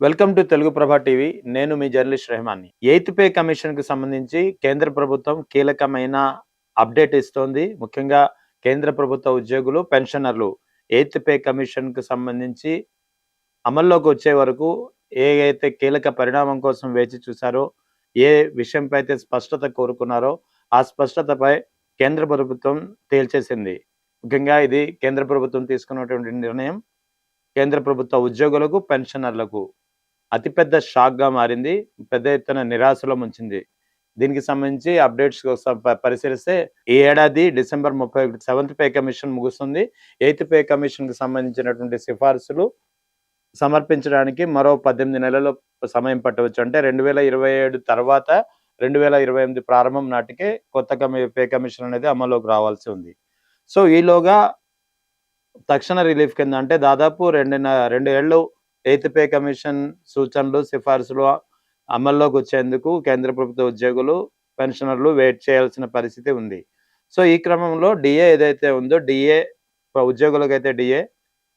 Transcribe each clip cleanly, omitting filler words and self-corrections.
Welcome to Telugu ప్రభా TV. నేను మీ journalist రెహమాన్ని. Eighth pay కమిషన్‌కి సంబంధించి కేంద్ర ప్రభుత్వం కీలకమైన అప్డేట్ ఇస్తోంది. ముఖ్యంగా కేంద్ర ప్రభుత్వ ఉద్యోగులు, పెన్షనర్లు ఎయిత్ పే కమిషన్‌కి సంబంధించి అమల్లోకి వచ్చే వరకు ఏదైతే కీలక పరిణామం కోసం వేచి చూసారో, ఏ విషయంపై అయితే స్పష్టత కోరుకున్నారో, ఆ స్పష్టతపై కేంద్ర ప్రభుత్వం తేల్చేసింది. ముఖ్యంగా ఇది కేంద్ర ప్రభుత్వం తీసుకున్నటువంటి నిర్ణయం కేంద్ర ప్రభుత్వ ఉద్యోగులకు, పెన్షనర్లకు అతిపెద్ద షాక్‌గా మారింది. పెద్ద ఎత్తున నిరాశలో ముంచింది. దీనికి సంబంధించి అప్డేట్స్ పరిశీలిస్తే ఈ ఏడాది డిసెంబర్ 31 సెవెంత్ పే కమిషన్ ముగుస్తుంది. ఎయిత్ పే కమిషన్‌కి సంబంధించినటువంటి సిఫార్సులు సమర్పించడానికి మరో 18 నెలలు సమయం పట్టవచ్చు. అంటే 2027 తర్వాత 2028 ప్రారంభం నాటికే కొత్త పే కమిషన్ అనేది అమల్లోకి రావాల్సి ఉంది. సో, ఈలోగా తక్షణ రిలీఫ్ కింద అంటే దాదాపు 2 ఏళ్ళు ఎయిత్ పే కమిషన్ సూచనలు, సిఫార్సులు అమల్లోకి వచ్చేందుకు కేంద్ర ప్రభుత్వ ఉద్యోగులు, పెన్షనర్లు వెయిట్ చేయాల్సిన పరిస్థితి ఉంది. సో, ఈ క్రమంలో డిఏ ఏదైతే ఉందో ఉద్యోగులకైతే డిఏ,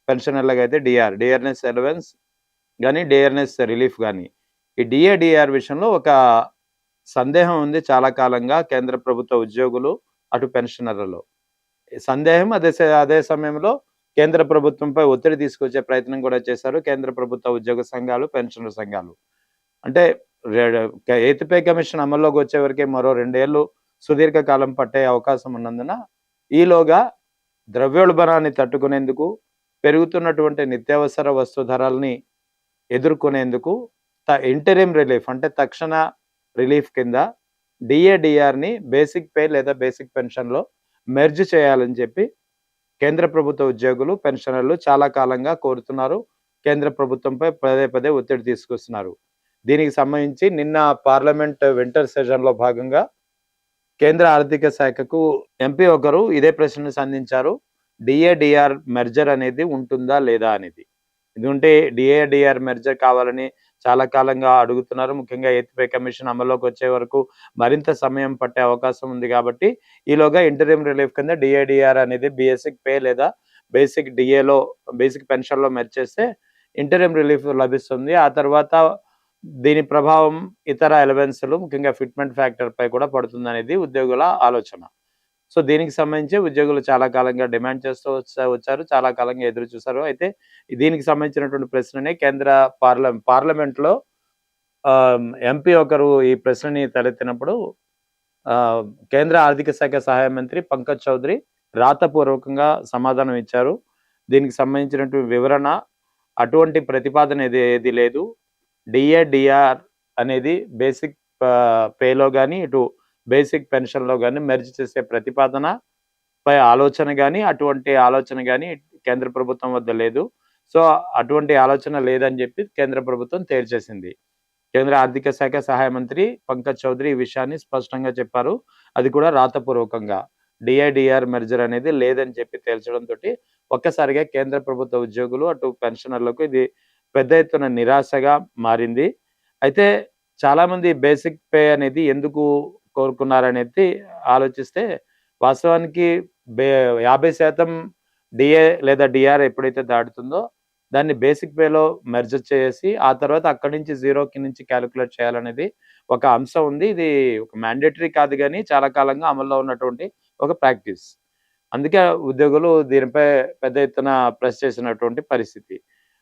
పెన్షనర్లకైతే డిఆర్, డియర్‌నెస్ అలవెన్స్ గాని, డియర్‌నెస్ రిలీఫ్ గాని. ఈ డిఏ, డిఆర్ విషయంలో ఒక సందేహం ఉంది చాలా కాలంగా కేంద్ర ప్రభుత్వ ఉద్యోగులు, అటు పెన్షనర్లలో. సందేహం అదే సమయంలో కేంద్ర ప్రభుత్వంపై ఒత్తిడి తీసుకొచ్చే ప్రయత్నం కూడా చేశారు కేంద్ర ప్రభుత్వ ఉద్యోగ సంఘాలు, పెన్షనర్ సంఘాలు. అంటే ఎయిత్ పే కమిషన్ అమల్లోకి వచ్చే వరకే మరో 2 ఏళ్ళు సుదీర్ఘ కాలం పట్టే అవకాశం ఉన్నందున ఈలోగా ద్రవ్యోల్బణాన్ని తట్టుకునేందుకు, పెరుగుతున్నటువంటి నిత్యావసర వస్తు ధరల్ని ఎదుర్కొనేందుకు ఇంటరిమ్ రిలీఫ్ అంటే తక్షణ రిలీఫ్ కింద డిఏ, డిఆర్‌ని బేసిక్ పే లేదా బేసిక్ పెన్షన్‌లో మెర్జ్ చేయాలని చెప్పి కేంద్ర ప్రభుత్వ ఉద్యోగులు, పెన్షనర్లు చాలా కాలంగా కోరుతున్నారు. కేంద్ర ప్రభుత్వంపై పదే పదే ఒత్తిడి తీసుకొస్తున్నారు. దీనికి సంబంధించి నిన్న పార్లమెంట్ వింటర్ సెషన్‌లో భాగంగా కేంద్ర ఆర్థిక శాఖకు ఎంపీ ఒకరు ఇదే ప్రశ్నను సంధించారు. డిఏ, డిఆర్ మెర్జర్ అనేది ఉంటుందా లేదా అనేది. ఎందుకంటే డిఏ, డిఆర్ మెర్జర్ కావాలని చాలా కాలంగా అడుగుతున్నారు. ముఖ్యంగా ఎయిత్ పే కమిషన్ అమల్లోకి వచ్చే వరకు మరింత సమయం పట్టే అవకాశం ఉంది కాబట్టి ఈలోగా ఇంటరిమ్ రిలీఫ్ కింద డిఏ, డిఆర్ అనేది బేసిక్ పే లేదా బేసిక్ డిఏలో, బేసిక్ పెన్షన్‌లో మెర్జ్ చేస్తే ఇంటరిమ్ రిలీఫ్ లభిస్తుంది. ఆ తర్వాత దీని ప్రభావం ఇతర అలవెన్స్‌లు ముఖ్యంగా ఫిట్‌మెంట్ ఫ్యాక్టర్‌పై కూడా పడుతుందనేది ఉద్యోగుల ఆలోచన. సో, దీనికి సంబంధించి ఉద్యోగులు చాలా కాలంగా డిమాండ్ చేస్తూ వచ్చారు. చాలా కాలంగా ఎదురు చూసారు. అయితే దీనికి సంబంధించినటువంటి ప్రశ్నని కేంద్ర పార్లమెంట్‌లో ఎంపీ ఒకరు ఈ ప్రశ్నని తలెత్తినప్పుడు కేంద్ర ఆర్థిక శాఖ సహాయ మంత్రి పంకజ్ చౌదరి రాతపూర్వకంగా సమాధానం ఇచ్చారు. దీనికి సంబంధించినటువంటి వివరణ అటువంటి ప్రతిపాదన ఏది లేదు. డిఏ, డిఆర్ అనేది బేసిక్ పేలో గాని, ఇటు బేసిక్ పెన్షన్‌లో గాని మెర్జ్ చేసే ప్రతిపాదనపై ఆలోచన గాని, అటువంటి ఆలోచన గాని కేంద్ర ప్రభుత్వం వద్ద లేదు. సో, అటువంటి ఆలోచన లేదని చెప్పి కేంద్ర ప్రభుత్వం తేల్చేసింది. కేంద్ర ఆర్థిక శాఖ సహాయ మంత్రి పంకజ్ చౌదరి ఈ విషయాన్ని స్పష్టంగా చెప్పారు. అది కూడా రాతపూర్వకంగా. డిఏ, డిఆర్ మెర్జర్ అనేది లేదని చెప్పి తేల్చడంతోటి ఒక్కసారిగా కేంద్ర ప్రభుత్వ ఉద్యోగులు, అటు పెన్షనర్లకు ఇది పెద్ద ఎత్తున నిరాశగా మారింది. అయితే చాలామంది బేసిక్ పే అనేది ఎందుకు కోరుకున్నారనేది ఆలోచిస్తే వాస్తవానికి 50% డిఏ లేదా డిఆర్ ఎప్పుడైతే దాటుతుందో దాన్ని బేసిక్ పేలో మెర్జ్ చేసి ఆ తర్వాత అక్కడి నుంచి జీరోకి నుంచి క్యాలిక్యులేట్ చేయాలనేది ఒక అంశం ఉంది. ఇది ఒక మ్యాండేటరీ కాదు గానీ చాలా కాలంగా అమల్లో ఉన్నటువంటి ఒక ప్రాక్టీస్. అందుకే ఉద్యోగులు దీనిపై పెద్ద ఎత్తున ప్రెస్ చేసినటువంటి పరిస్థితి.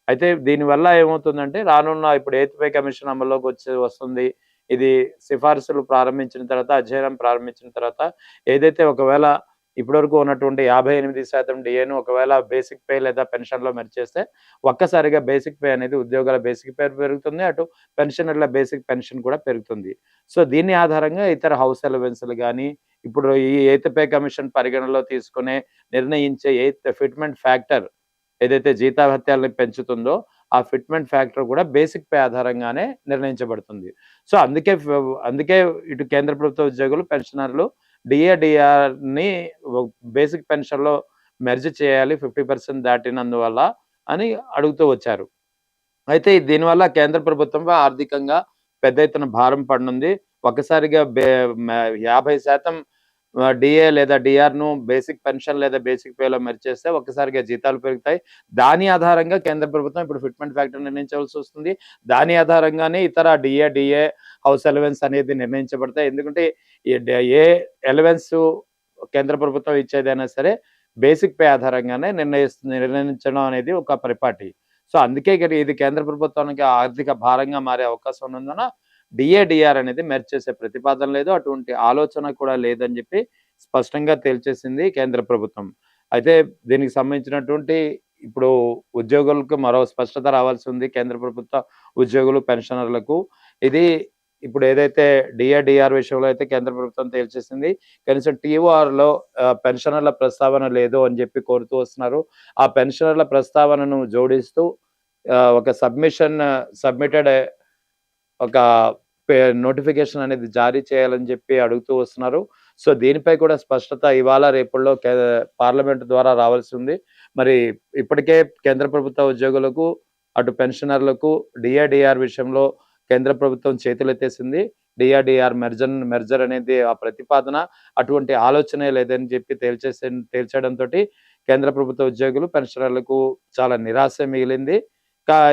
అయితే దీనివల్ల ఏమవుతుందంటే రానున్న ఇప్పుడు ఎయిత్ పే కమిషన్ అమల్లోకి వస్తుంది. ఇది సిఫార్సులు ప్రారంభించిన తర్వాత, అధ్యయనం ప్రారంభించిన తర్వాత ఏదైతే ఒకవేళ ఇప్పటివరకు ఉన్నటువంటి 58% డిఏను ఒకవేళ బేసిక్ పే లేదా పెన్షన్‌లో మెర్జ్ చేస్తే ఒక్కసారిగా బేసిక్ పే అనేది ఉద్యోగాల బేసిక్ పే పెరుగుతుంది. అటు పెన్షనర్ల బేసిక్ పెన్షన్ కూడా పెరుగుతుంది. సో, దీని ఆధారంగా ఇతర హౌస్ అలవెన్స్‌లు గాని, ఇప్పుడు ఈ ఎయిత్ పే కమిషన్ పరిగణనలో తీసుకునే నిర్ణయించే ఫిట్‌మెంట్ ఫ్యాక్టర్ ఏదైతే జీతభత్యాలను పెంచుతుందో, ఆ ఫిట్‌మెంట్ ఫ్యాక్టర్ కూడా బేసిక్ పే ఆధారంగానే నిర్ణయించబడుతుంది. సో, అందుకే ఇటు కేంద్ర ప్రభుత్వ ఉద్యోగులు, పెన్షనర్లు డిఏ, డిఆర్‌ని బేసిక్ పెన్షన్‌లో మెర్జ్ చేయాలి 50% దాటినందువల్ల అని అడుగుతూ వచ్చారు. అయితే దీనివల్ల కేంద్ర ప్రభుత్వంపై ఆర్థికంగా పెద్ద ఎత్తున భారం పడనుంది. ఒక్కసారిగా 50% డిఏ లేదా డిఆర్‌ను బేసిక్ పెన్షన్ లేదా బేసిక్ పేలో మెర్జ్ చేస్తే ఒక్కసారిగా జీతాలు పెరుగుతాయి. దాని ఆధారంగా కేంద్ర ప్రభుత్వం ఇప్పుడు ఫిట్‌మెంట్ ఫ్యాక్టర్ నిర్ణయించవలసొస్తుంది. దాని ఆధారంగానే ఇతర డిఏ, హౌస్ అలవెన్స్ అనేది నిర్ణయించబడతాయి. ఎందుకంటే ఏ అలవెన్సు కేంద్ర ప్రభుత్వం ఇచ్చేదైనా సరే బేసిక్ పే ఆధారంగానే నిర్ణయించడం అనేది ఒక పరిపాటి. సో, అందుకే ఇది కేంద్ర ప్రభుత్వానికి ఆర్థిక భారంగా మారే అవకాశం ఉన్నందున డిఆర్ అనేది మెర్జ్ చేసే ప్రతిపాదన లేదు. అటువంటి ఆలోచన కూడా లేదని చెప్పి స్పష్టంగా తేల్చేసింది కేంద్ర ప్రభుత్వం. అయితే దీనికి సంబంధించినటువంటి ఇప్పుడు ఉద్యోగులకు మరో స్పష్టత రావాల్సి ఉంది. కేంద్ర ప్రభుత్వ ఉద్యోగులు, పెన్షనర్లకు. ఇది ఇప్పుడు ఏదైతే డిఆర్ విషయంలో అయితే కేంద్ర ప్రభుత్వం తేల్చేసింది. కనీసం టీఓఆర్‌లో పెన్షనర్ల ప్రస్తావన లేదు అని చెప్పి కోరుతూ వస్తున్నారు. ఆ పెన్షనర్ల ప్రస్తావనను జోడిస్తూ ఒక సబ్మిటెడ్ ఒక నోటిఫికేషన్ అనేది జారీ చేయాలని చెప్పి అడుగుతూ వస్తున్నారు. సో, దీనిపై కూడా స్పష్టత ఇవాళ రేపుల్లో పార్లమెంట్ ద్వారా రావాల్సి ఉంది. మరి ఇప్పటికే కేంద్ర ప్రభుత్వ ఉద్యోగులకు, అటు పెన్షనర్లకు డిఆర్ విషయంలో కేంద్ర ప్రభుత్వం చేతులెత్తేసింది. డిఆర్ మెర్జర్ అనేది ఆ ప్రతిపాదన అటువంటి ఆలోచనే లేదని చెప్పి తేల్చడంతోటి కేంద్ర ప్రభుత్వ ఉద్యోగులు, పెన్షనర్లకు చాలా నిరాశ మిగిలింది.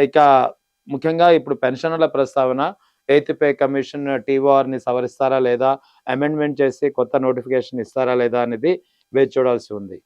ఇక ముఖ్యంగా ఇప్పుడు పెన్షనర్ల ప్రస్తావన ఎయిత్ పే కమిషన్ టీఓఆర్‌ని సవరిస్తారా లేదా? అమెండ్‌మెంట్ చేసి కొత్త నోటిఫికేషన్ ఇస్తారా లేదా అనేది వేచి చూడాల్సి ఉంది.